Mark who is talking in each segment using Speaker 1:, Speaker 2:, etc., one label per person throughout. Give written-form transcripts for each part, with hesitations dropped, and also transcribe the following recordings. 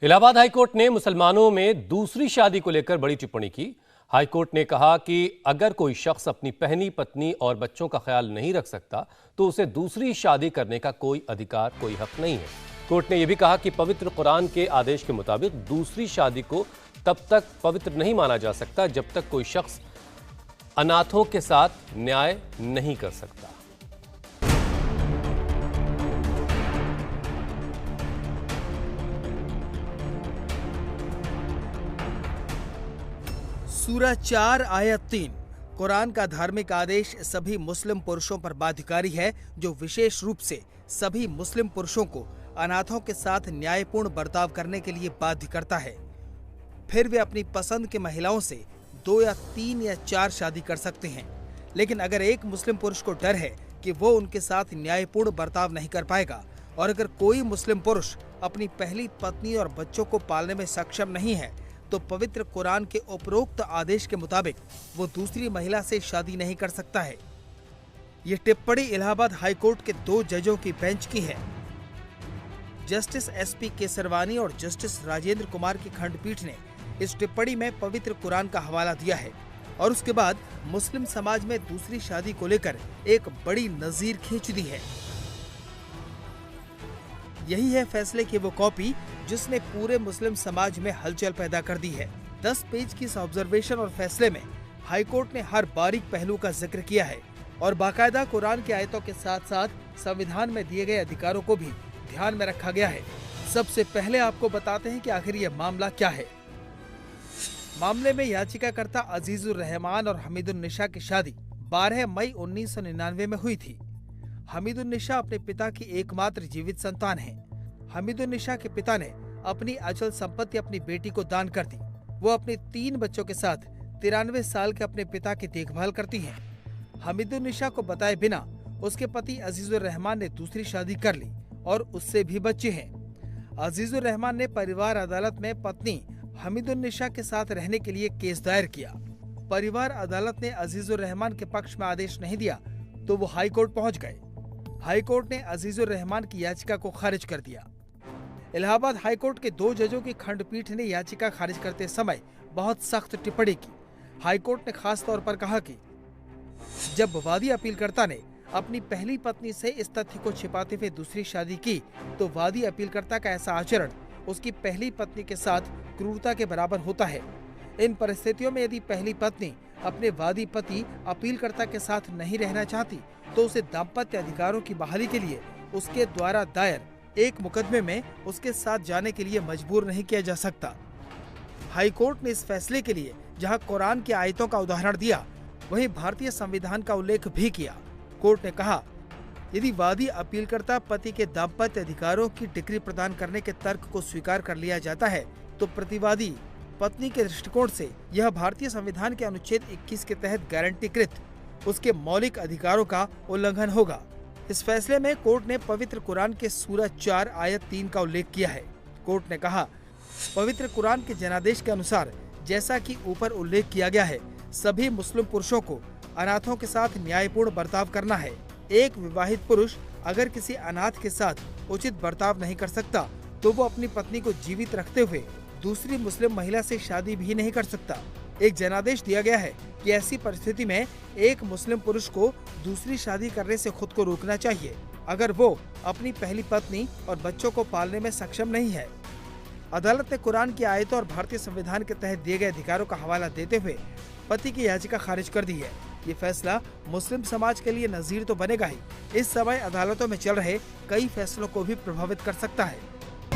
Speaker 1: Allahabad high court ने मुसलमानों में दूसरी शादी को लेकर बड़ी टिप्पणी की। हाईकोर्ट ने कहा कि अगर कोई शख्स अपनी पहली पत्नी और बच्चों का ख्याल नहीं रख सकता तो उसे दूसरी शादी करने का कोई अधिकार, कोई हक नहीं है। कोर्ट ने यह भी कहा कि पवित्र कुरान के आदेश के मुताबिक दूसरी शादी को तब तक पवित्र नहीं माना जा सकता जब तक कोई शख्स अनाथों के साथ न्याय नहीं कर सकता।
Speaker 2: सूरा 4 आयत 3 कुरान का धार्मिक आदेश सभी मुस्लिम पुरुषों पर बाध्यकारी है, जो विशेष रूप से सभी मुस्लिम पुरुषों को अनाथों के साथ न्यायपूर्ण बर्ताव करने के लिए बाध्य करता है। फिर वे अपनी पसंद के महिलाओं से 2 या 3 या 4 शादी कर सकते हैं, लेकिन अगर एक मुस्लिम पुरुष को डर है कि वो उनके साथ न्यायपूर्ण बर्ताव नहीं कर पाएगा और अगर कोई मुस्लिम पुरुष अपनी पहली पत्नी और बच्चों को पालने में सक्षम नहीं है तो पवित्र कुरान के उपरोक्त आदेश के मुताबिक वो दूसरी महिला से शादी नहीं कर सकता है। ये टिप्पणी इलाहाबाद हाईकोर्ट के 2 जजों की बेंच की है। जस्टिस SP केसरवानी और जस्टिस राजेंद्र कुमार की खंडपीठ ने इस टिप्पणी में पवित्र कुरान का हवाला दिया है और उसके बाद मुस्लिम समाज में दूसरी शादी को लेकर एक बड़ी नजीर खींच दी है। यही है फैसले की वो कॉपी जिसने पूरे मुस्लिम समाज में हलचल पैदा कर दी है। 10 पेज की इस ऑब्जर्वेशन और फैसले में हाईकोर्ट ने हर बारीक पहलू का जिक्र किया है और बाकायदा कुरान की आयतों के साथ साथ संविधान में दिए गए अधिकारों को भी ध्यान में रखा गया है। सबसे पहले आपको बताते हैं कि आखिर ये मामला क्या है। मामले में याचिकाकर्ता अजीजुर रहमान और हमीदुन्निसा की शादी 12 मई 1999 में हुई थी। हमीदुन्निसा अपने पिता की एकमात्र जीवित संतान है। हमीदुन्निसा के पिता ने अपनी अचल संपत्ति अपनी बेटी को दान कर दी। वो अपने 3 बच्चों के साथ 93 साल के अपने पिता की देखभाल करती हैं। हमीदुन्निसा को बताए बिना उसके पति अजीजुर रहमान ने दूसरी शादी कर ली और उससे भी बच्चे हैं। अजीजुर रहमान ने परिवार अदालत में पत्नी हमीदुन्निसा के साथ रहने के लिए केस दायर किया। परिवार अदालत ने अजीजुर रहमान के पक्ष में आदेश नहीं दिया तो वो हाईकोर्ट पहुंच गए। हाईकोर्ट ने अजीजुर रहमान की याचिका को खारिज कर दिया। इलाहाबाद हाईकोर्ट के 2 जजों की खंडपीठ ने याचिका खारिज करते समय बहुत सख्त टिप्पणी की। हाईकोर्ट ने खास तौर पर कहा कि जब वादी अपीलकर्ता ने अपनी पहली पत्नी से इस तथ्य को छिपाते हुए दूसरी शादी की तो वादी अपीलकर्ता का ऐसा आचरण उसकी पहली पत्नी के साथ क्रूरता के बराबर होता है। इन परिस्थितियों में यदि पहली पत्नी अपने वादी पति अपीलकर्ता के साथ नहीं रहना चाहती तो उसे दाम्पत्य अधिकारों की बहाली के लिए उसके द्वारा दायर एक मुकदमे में उसके साथ जाने के लिए मजबूर नहीं किया जा सकता। हाईकोर्ट ने इस फैसले के लिए जहां कुरान की आयतों का उदाहरण दिया, वहीं भारतीय संविधान का उल्लेख भी किया। कोर्ट ने कहा, यदि वादी अपीलकर्ता पति के दाम्पत्य अधिकारों की डिग्री प्रदान करने के तर्क को स्वीकार कर लिया जाता है तो प्रतिवादी पत्नी के दृष्टिकोण से यह भारतीय संविधान के अनुच्छेद 21 के तहत गारंटीकृत उसके मौलिक अधिकारों का उल्लंघन होगा। इस फैसले में कोर्ट ने पवित्र कुरान के सूरा 4 आयत 3 का उल्लेख किया है। कोर्ट ने कहा, पवित्र कुरान के जनादेश के अनुसार जैसा कि ऊपर उल्लेख किया गया है, सभी मुस्लिम पुरुषों को अनाथों के साथ न्यायपूर्ण बर्ताव करना है। एक विवाहित पुरुष अगर किसी अनाथ के साथ उचित बर्ताव नहीं कर सकता तो वो अपनी पत्नी को जीवित रखते हुए दूसरी मुस्लिम महिला से शादी भी नहीं कर सकता। एक जनादेश दिया गया है कि ऐसी परिस्थिति में एक मुस्लिम पुरुष को दूसरी शादी करने से खुद को रोकना चाहिए अगर वो अपनी पहली पत्नी और बच्चों को पालने में सक्षम नहीं है। अदालत ने कुरान की आयतों और भारतीय संविधान के तहत दिए गए अधिकारों का हवाला देते हुए पति की याचिका खारिज कर दी है। ये फैसला मुस्लिम समाज के लिए नजीर तो बनेगा ही, इस समय अदालतों में चल रहे कई फैसलों को भी प्रभावित कर सकता है।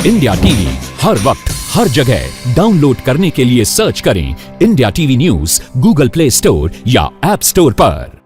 Speaker 3: इंडिया टीवी हर वक्त हर जगह डाउनलोड करने के लिए सर्च करें India TV news Google play store या ऐप स्टोर पर।